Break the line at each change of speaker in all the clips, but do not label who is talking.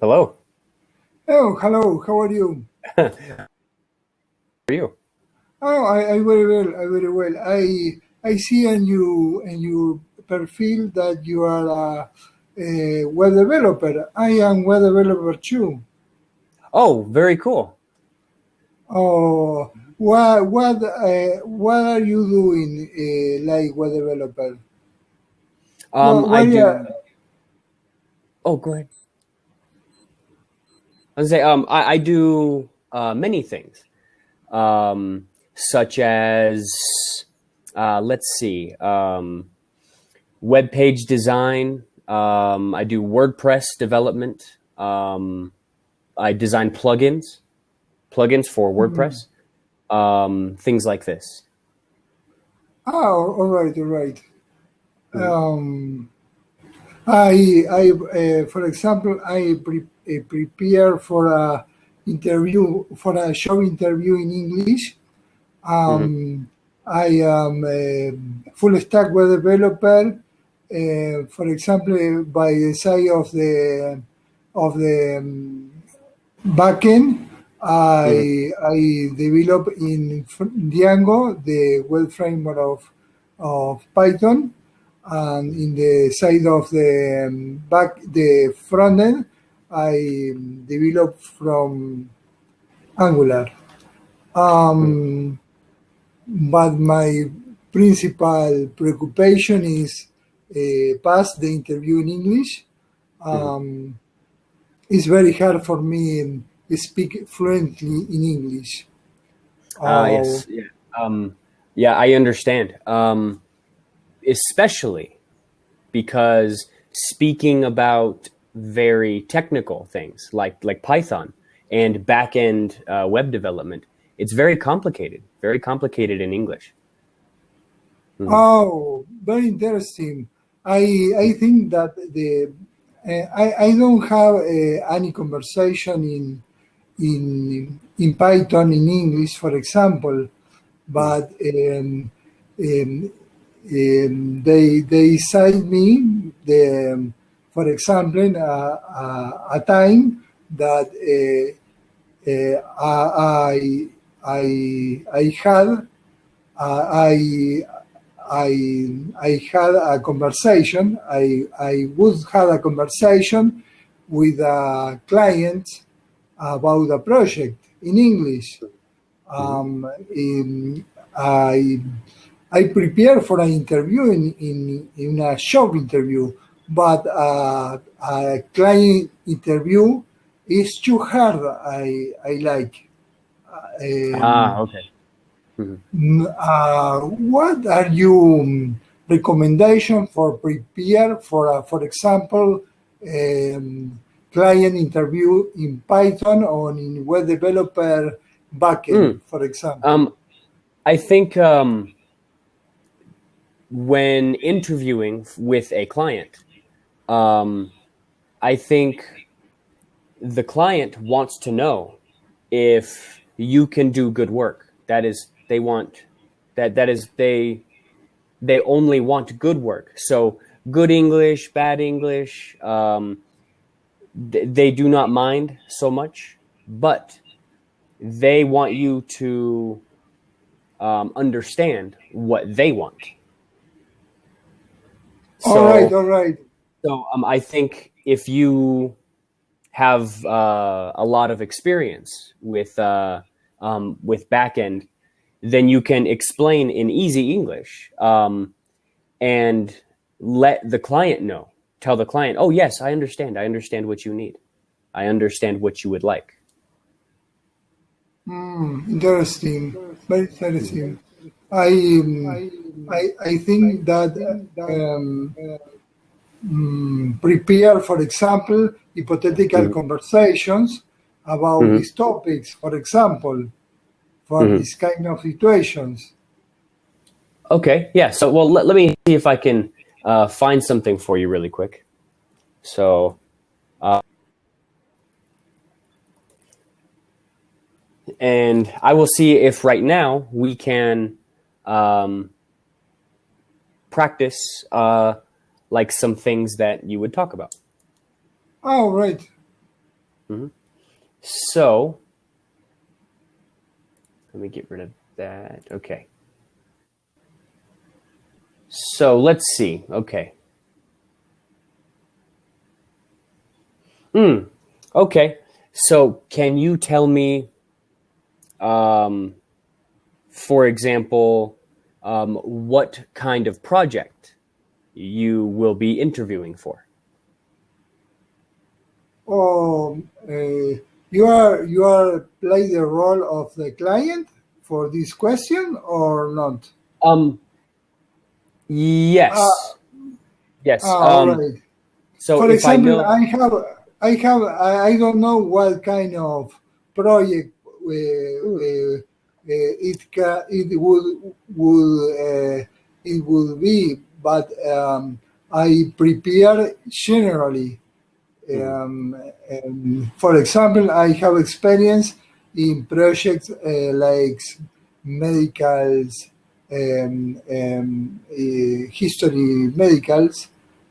Hello.
Oh, hello. How are you?
How are you?
Oh, I very well. I very well. I see on your profile that you are a web developer. I am web developer too.
Oh, very cool.
Oh, what are you doing like web developer?
I
What are,
do. Oh, go ahead. I was say, I do many things, such as, let's see, web page design. I do WordPress development. I design plugins for WordPress, things like this.
oh, all right, all right.
Mhm.
Um, for example, prepare for a interview for a job interview in English.
Mhm.
I am a full stack web developer. For example, by the side of the backend,
Mhm.
I develop in Django the web framework of Python, and in the side of the front end, I develop from Angular.
Mhm.
Um, but my principal preoccupation is pass the interview in English.
Mhm.
Um, it's very hard for me to speak fluently in English. Oh,
Yes. Yeah. Yeah, I understand. Especially because speaking about very technical things like Python and back-end web development, it's very complicated in English. Mhm.
oh, very interesting. I think that I don't have any conversation in Python in English, for example,
Mhm.
but um, they cite me for example, a time that I had I I had a conversation. I would have a conversation with a client about a project in English.
Mhm.
In, I I prepare for an interview in a job interview, but a client interview is too hard. I like. Um,
Okay. Mhm.
what are your recommendation for prepare for example, client interview in Python or in web developer backend,
Mm.
for example?
Um, I think when interviewing with a client, um, I think the client wants to know if you can do good work. That is, they want that is they only want good work. So good English, bad English, they do not mind so much, but they want you to understand what they want.
All right,
So,
all right.
I think if you have a lot of experience with backend, then you can explain in easy English, and let the client know. Tell the client, "Oh yes, I understand. I understand what you need. I understand what you would like."
Interesting, very interesting. I I think that prepare, for example, hypothetical
Mhm.
conversations about
Mhm.
these topics, for example, for
Mhm.
this kind of situations.
Okay, yeah. So, well, let me see if I can find something for you really quick. So, and I will see if right now we can um, practice like some things that you would talk about.
Oh, right.
So let me get rid of that. Okay. So let's see. Okay. Okay. So can you tell me, for example, what kind of project you will be interviewing for?
Oh, you are play the role of the client for this question or not?
Um,
Ah,
yes. Yes.
all right.
So
For
if I
example,
know,
I don't know what kind of project it would be, but I prepare generally. For example, I have experience in projects like medicals, history medicals,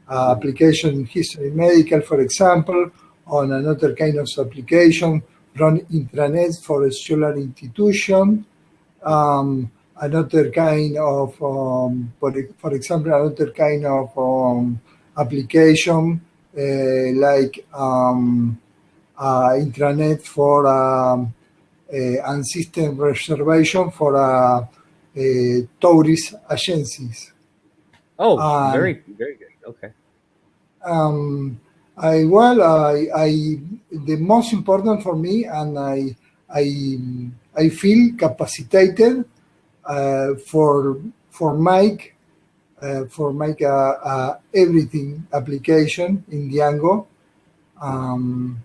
application history medical, for example, on another kind of application from intranet for a scholar institution. Another kind of, for example, another kind of application like intranet for and system reservation for tourist agencies.
oh,
And
very, very good. Okay.
um, I the most important for me, and I feel capacitated for make everything application in Django. Um,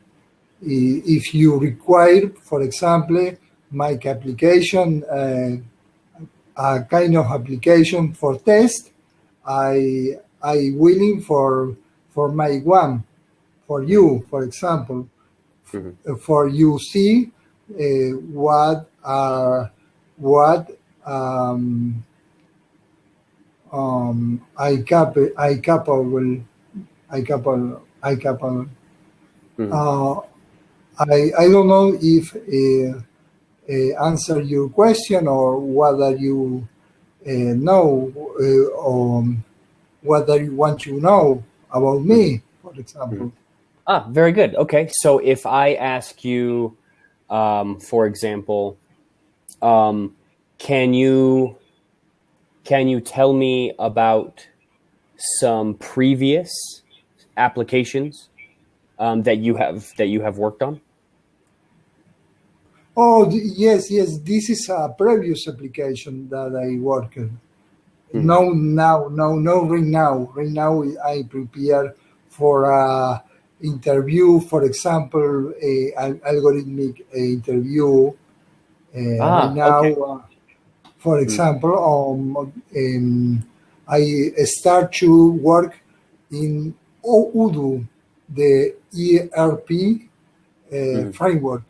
if you require, for example, make application, a kind of application for test, I willing for my one for
Mhm.
you, for example,
Mhm.
for you see what what I capable I capable.
Mhm.
Uh, I don't know if answer your question or whether you know or whether you want to know about
Mhm.
me, for
Mhm.
example.
Ah, very good. Okay. So if I ask you, for example, um, can you can you tell me about some previous applications that you have worked on?
Oh, yes, yes. This is a previous application that I worked.
Mhm.
No, now, no, no, right now. Right now, I prepare for a interview, for example, an algorithmic interview. Right
Ah,
now,
okay.
for
Mhm.
example, I start to work in Odoo, the ERP
Mhm.
framework,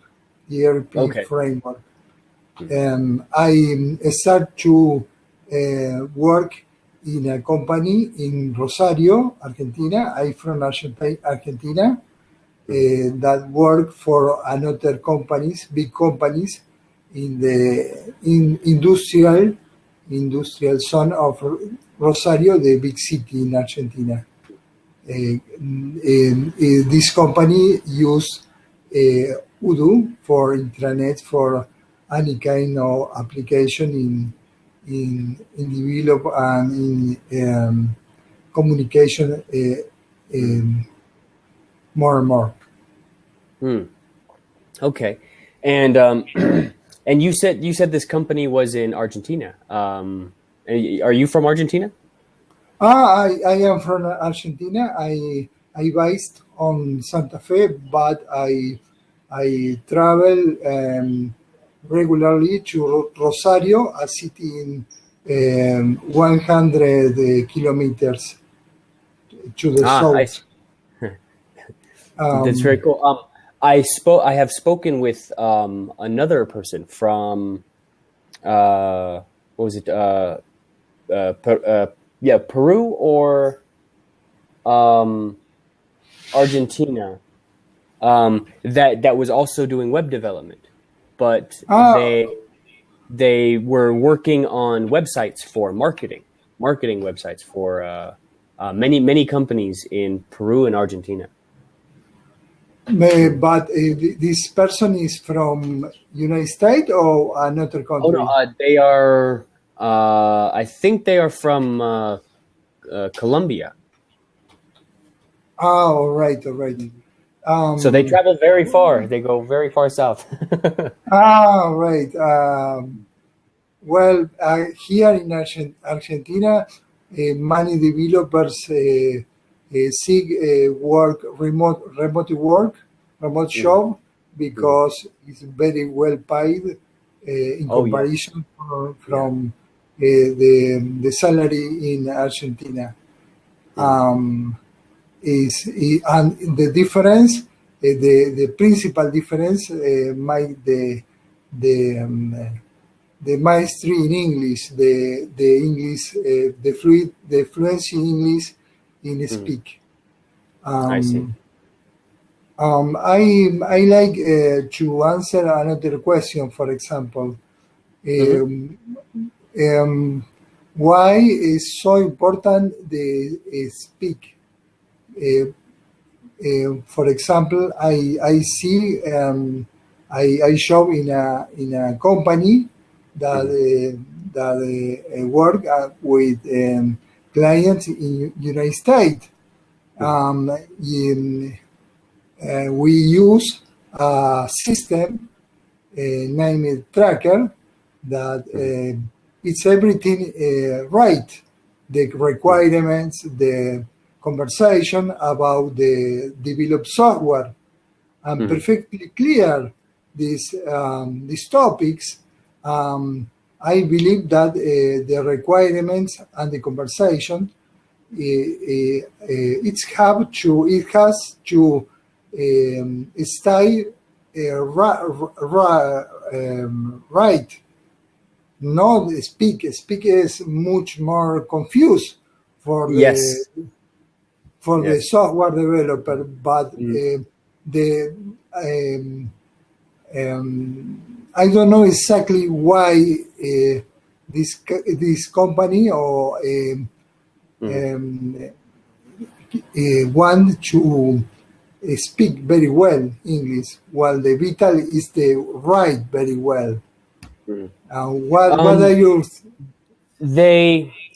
ERP
Okay.
framework.
Mhm.
I start to work in a company in Rosario, Argentina. I'm from Argentina,
Mhm.
that work for another companies, big companies in the industrial zone of Rosario, the big city in Argentina. This company use Odoo for intranet for any kind of application in develop and in communication
Mhm.
more and more.
Hmm. Okay. And and you said this company was in Argentina. Are you from Argentina?
I am from Argentina. I based on Santa Fe, but I travel regularly to Rosario, a city in 100 kilometers to the
Ah, I
south.
see. That's very
Um,
cool. I have spoken with another person from what was it? Yeah, Peru or um, Argentina. that was also doing web development, but
Ah,
they were working on websites for marketing websites for many companies in Peru and Argentina.
but this person is from United States or another
Oh no,
country?
they are. I think they are from Colombia.
Ah, all right, all right.
So they
Um,
travel very far. They go very far south.
right. Well, here in Argentina, many developers seek remote
Mhm.
job
Mhm.
because it's very well paid in
Oh yeah,
comparison
yeah.
from the salary in Argentina.
Mhm.
Um, and the difference, the principal difference, might the mastery in English, the English, the fluency in English in
Mhm.
speak.
I see.
Um, I like to answer another question. For example,
Hmm.
um, um, why is so important the speak? Uh, for example, I see I shop in a company that
Hmm.
work with clients in United States.
Hmm.
In, we use a system named Tracker that
Hmm.
it's everything right. The
Hmm.
requirements, the conversation about the developed software, and
Hmm.
perfectly clear these topics. I believe that the requirements and the conversation it has to stay right. Not speak. Speak is much more confused for
Yes.
the
Yes.
software developer, but
Mm.
the um, I don't know exactly why this company or
Mhm.
um, want to speak very well English, while the vital is the write very well.
Mhm.
What are
Um,
your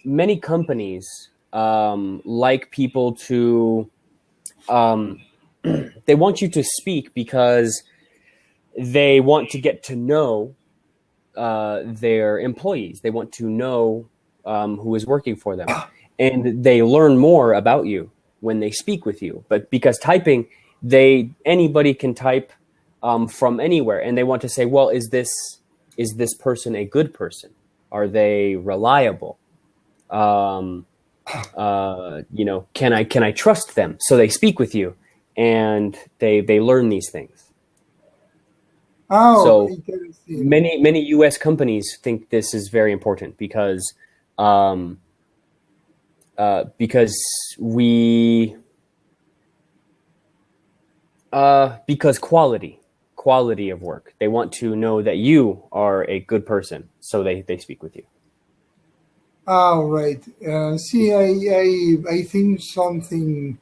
many companies like people to um, they want you to speak because they want to get to know their employees. They want to know who is working for them, and they learn more about you when they speak with you. But because typing, anybody can type from anywhere, and they want to say, well, is this person a good person? Are they reliable? Um, can I trust them? So they speak with you, and they learn these things.
oh,
So
interesting.
many U.S. companies think this is very important um, because we because quality of work. They want to know that you are a good person, so they speak with you.
Oh, right. See, I think something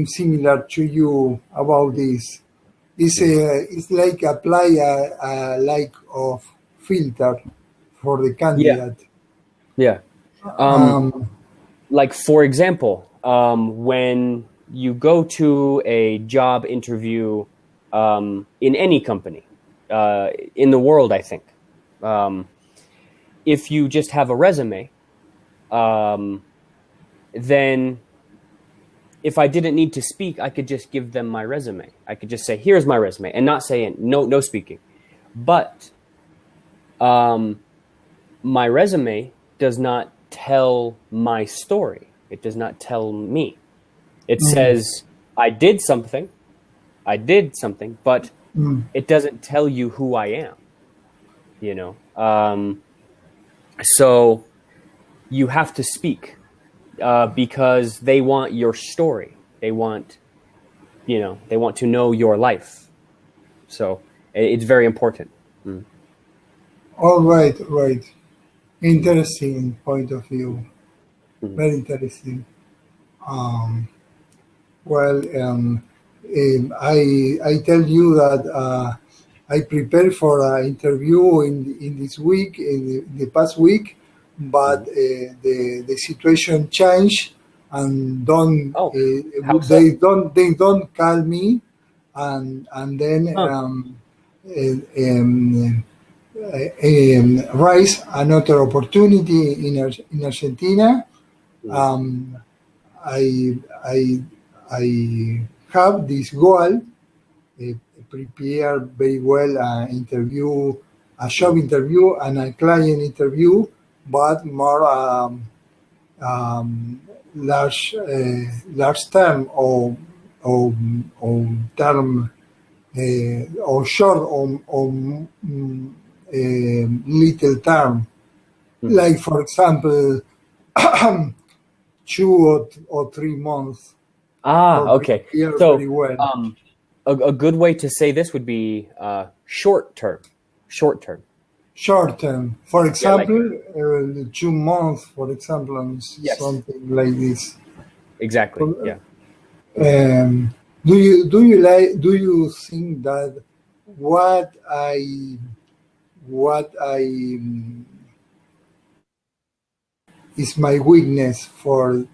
similar to you about this.
Mhm.
It's like apply a like of filter for the
Yeah,
candidate.
yeah. Um,
Um,
like for example, when you go to a job interview in any company in the world, I think um, if you just have a resume, um, then if I didn't need to speak, I could just give them my resume. I could just say, "Here's my resume," and not say no speaking. But um, my resume does not tell my story. It does not tell me. It
mm,
says I did something, but
mm.
it doesn't tell you who I am. You know, so you have to speak because they want your story. They want they want to know your life. So it's very important.
All right, right. Interesting point of view. Very interesting. Well, I tell you that I prepared for an interview in this week, in the past week, but the situation changed, and
Oh, how so?
they don't call me, and then
Huh.
rise another opportunity in Argentina. I I I have this goal, prepare very well a job interview and a client interview, but more large term or term or short little term, like for example 2 or 3 months.
Okay.
Prepare
So
very well.
a good way to say this would be short term. Short term.
Short term, for
Yeah, like
example, 2 months, for example, and
yes,
something like this.
exactly. Yeah.
Do you think that what I is my weakness for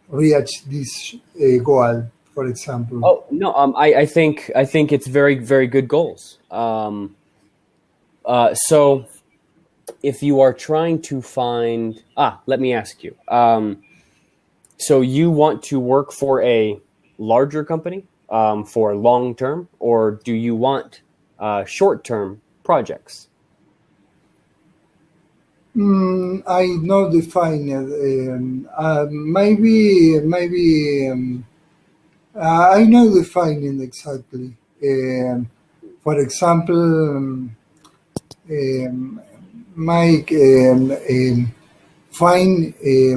reach this goal, for example?
Oh no. I think it's very very good goals. So if you are trying to find let me ask you. So you want to work for a larger company for long term, or do you want short term projects?
I not define it. Maybe I know defining exactly. For example, Mike, find a,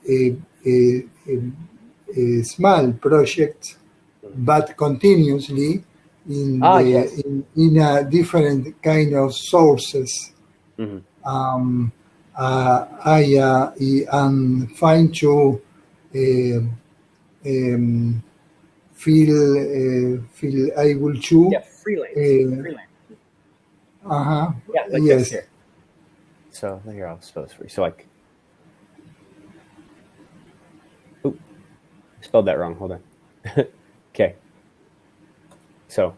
a, a, a small project, but continuously
Yes.
in a different kind of sources.
Hmm.
I am fine to uh, um, feel able
Yeah,
to.
freelance.
Uh,
Freelance.
uh-huh,
Yeah, like this
yes.
here. So here I'll spell this for you. So like, oop, I spelled that wrong. Hold on. Okay. So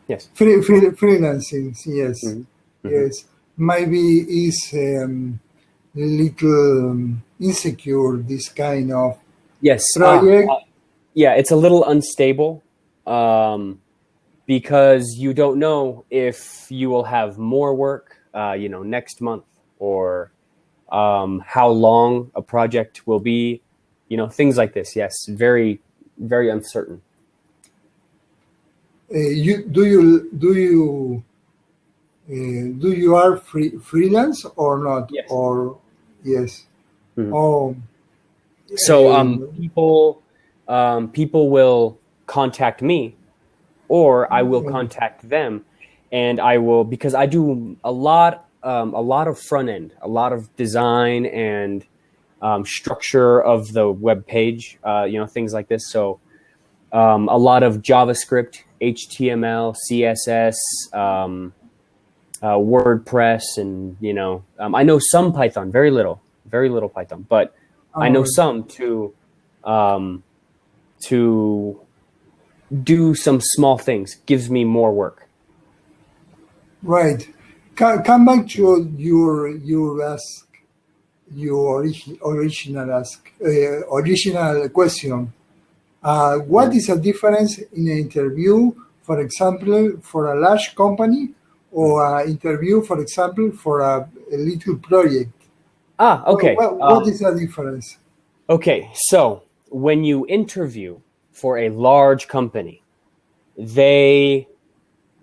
yes.
Freelancing, yes,
Hmm. Hmm.
yes. Maybe is little insecure this kind of
Yes.
project.
Yeah, it's a little unstable because you don't know if you will have more work, next month, or how long a project will be, things like this. Yes, very, very uncertain.
You do you are freelance or not,
Yes.
or yes?
Mhm.
Oh,
So
um,
people will contact me, or I will contact them, and I will, because I do a lot of front end, a lot of design and structure of the web page, things like this. So a lot of JavaScript, HTML, CSS, WordPress, and I know some Python, very little Python, but I know
oh,
some um, to do some small things. Gives me more work.
right. Come back to your ask your original question. What
Mhm.
is the difference in an interview, for example, for a large company,
Mhm.
or an interview, for example, for a little project?
Okay.
What is the difference?
Okay. So when you interview for a large company, they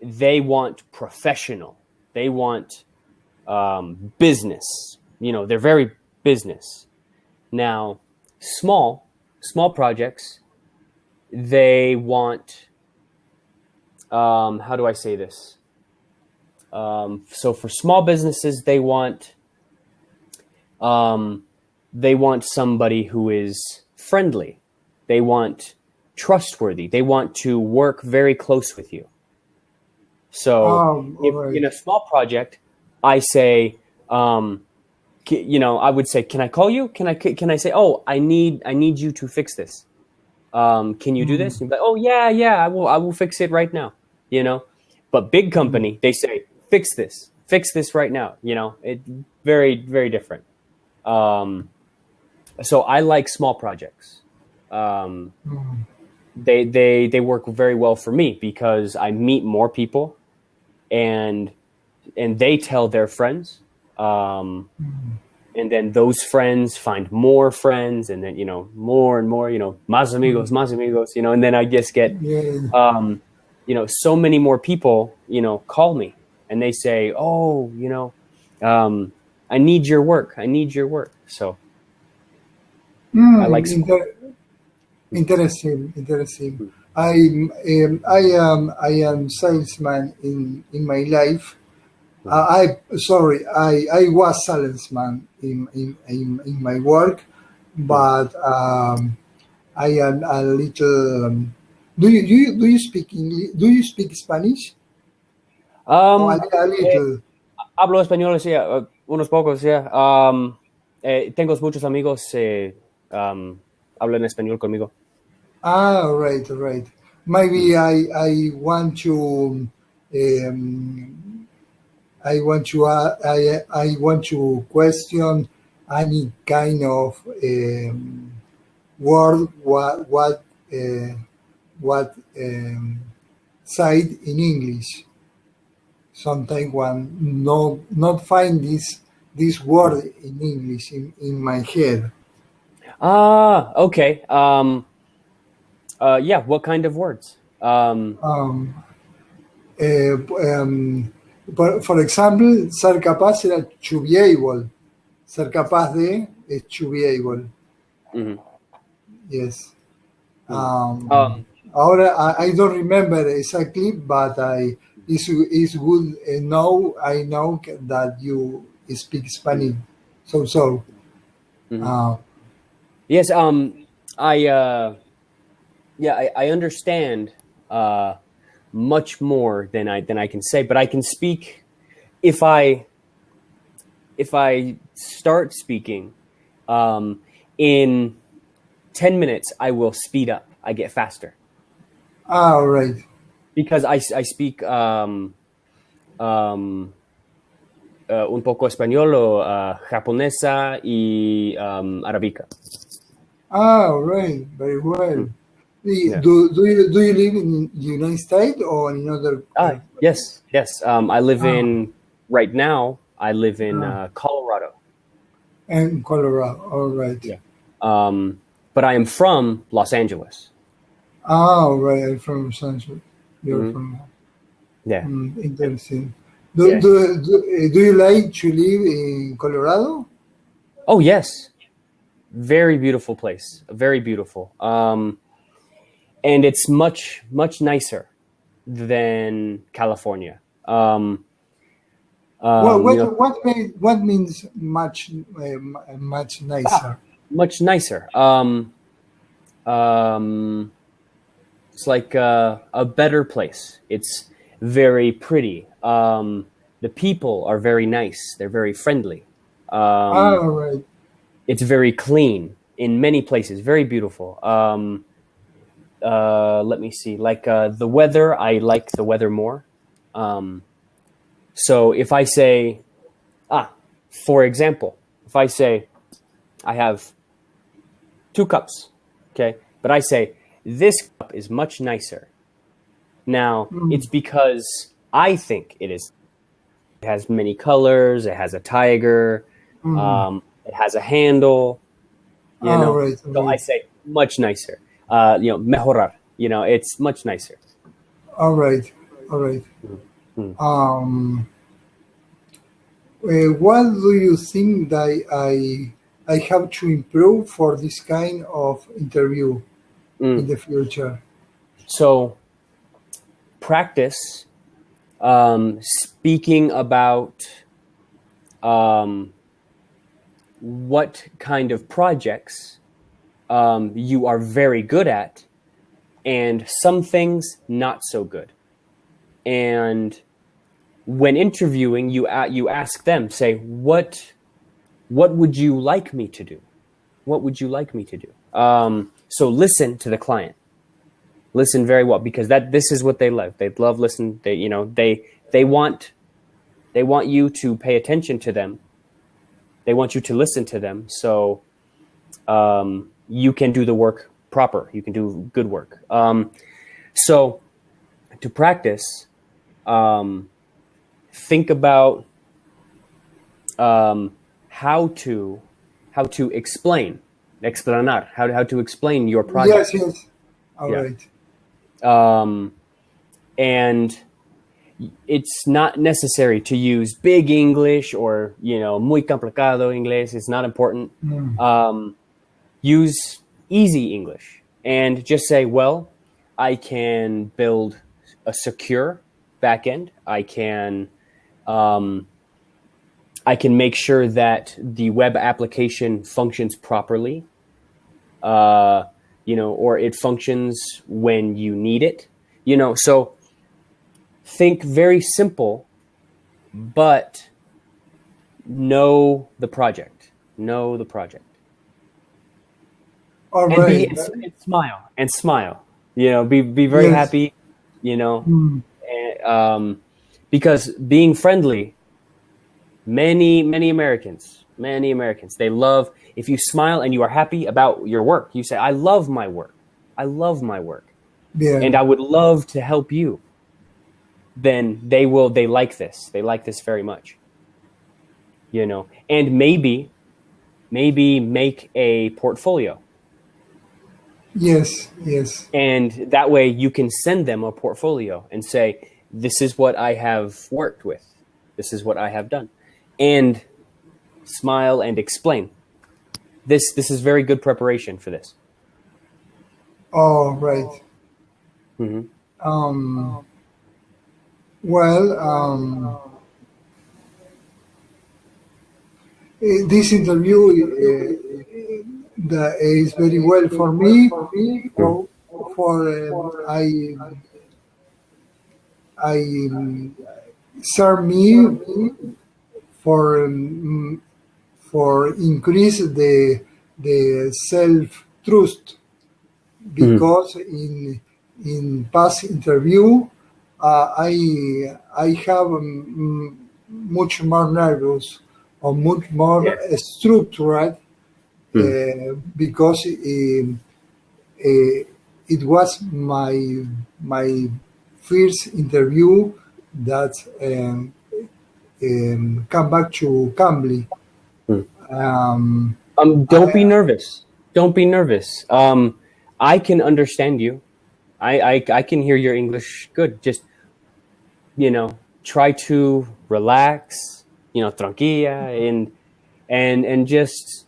they want professional. They want business. They're very business. Now, small. small projects, they want, how do I say this? So for small businesses, they want somebody who is friendly. They want trustworthy. They want to work very close with you. So if in a small project, I say, I would say, can I call you? Can I say, oh, I need you to fix this. Can you do this? And you're like, oh yeah, I will fix it right now. But big company, they say, fix this right now. It very, very different. So I like small projects. They work very well for me because I meet more people, and they tell their friends, and then those friends find more friends, and then more and more, más amigos, and then I just get so many more people call me, and they say, oh, I need your work. So I like
interesting. I am salesman in my life. I was salesman in my work, but I am a little. Do you speak English? Do you speak Spanish? A little.
Hablo español, sí, unos pocos, sí. Tengo muchos amigos hablan español conmigo.
Right. Maybe I want to question any kind of word. What side in English? Sometimes one not find this word in English in my head.
Okay. Yeah. What kind of words?
For example, ser capaz era to be able. Ser capaz de is to be able.
Mm-hmm.
Yes. Ahora I don't remember exactly, but it's good. Now I know that you speak Spanish. So.
Mm-hmm. Yes. I understand much more than I can say, but I can speak if I start speaking in 10 minutes, I will speed up. I get faster.
Right.
Because I speak un poco español o japonesa y arábica.
Right. Very well.
Yeah.
Do you live in the United States or in other?
Yes. I live right now. I live in Colorado.
And Colorado. All right.
Yeah. But I am from Los Angeles.
Right. I'm from Los Angeles. You're from.
Yeah.
Interesting. Do you like to live in Colorado?
Oh yes. Very beautiful place. Very beautiful. And it's much nicer than California.
What means much nicer?
Much nicer. It's like a better place. It's very pretty. The people are very nice. They're very friendly.
Right.
It's very clean in many places. Very beautiful. Let me see. Like the weather, I like the weather more. So if I say, for example, if I say I have 2 cups, okay, but I say this cup is much nicer. Now it's because I think it is. It has many colors. It has a tiger. It has a handle.
Right.
So I say much nicer. Mejorar. It's much nicer.
All right. What do you think that I have to improve for this kind of interview in the future?
So practice speaking about what kind of projects you are very good at, and some things not so good. And when interviewing, you ask them, say, what would you like me to do? What would you like me to do? So listen to the client. Listen very well, because this is what they love. They love listening. They want you to pay attention to them. They want you to listen to them, so you can do the work proper. You can do good work. So to practice, think about how to explain, explanar, how to explain your project.
Yes. All right.
And it's not necessary to use big English or, muy complicado inglés. It's not important. Use easy English and just say, well, I can build a secure backend. I can make sure that the web application functions properly, or it functions when you need it, so think very simple, but know the project.
All
and
right.
And smile. Be very happy. Because being friendly, many Americans, they love if you smile and you are happy about your work. You say, "I love my work.
Yeah.
And I would love to help you." Then they like this. They like this very much. And maybe make a portfolio.
Yes.
And that way you can send them a portfolio and say, this is what I have worked with. This is what I have done. And smile and explain. This is very good preparation for this.
All right. This interview that is very well for me. I serve me for increase the self trust, because in past interview I have much more nervous or much more structured, because it was my first interview that come back to Cambly.
Don't be nervous. Don't be nervous. I can understand you. I can hear your English good. Just, try to relax, tranquila, and just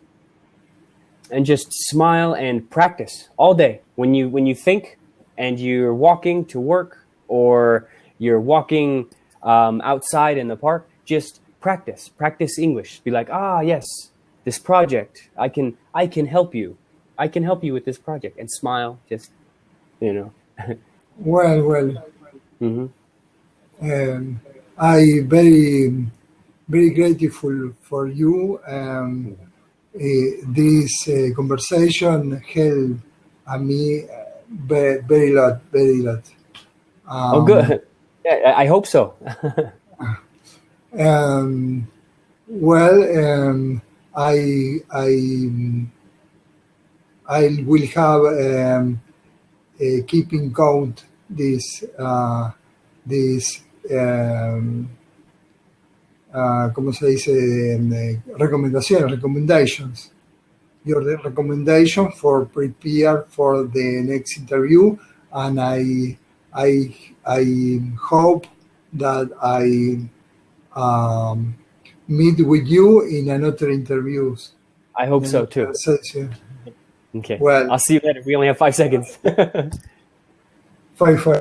smile and practice all day. When you think and you're walking to work or you're walking outside in the park, just practice English. Be like, yes, this project, I can help you. I can help you with this project, and smile. Just,
Well. I very grateful for you. This conversation helped me very lot.
Oh, good. Yeah, I hope so.
I will have keeping count this ¿cómo se dice? Recommendations. Your recommendation for prepare for the next interview, and I hope that I meet with you in another interviews.
I hope so too.
Conversation.
Okay.
Well,
I'll see you later. We only have 5 seconds.
5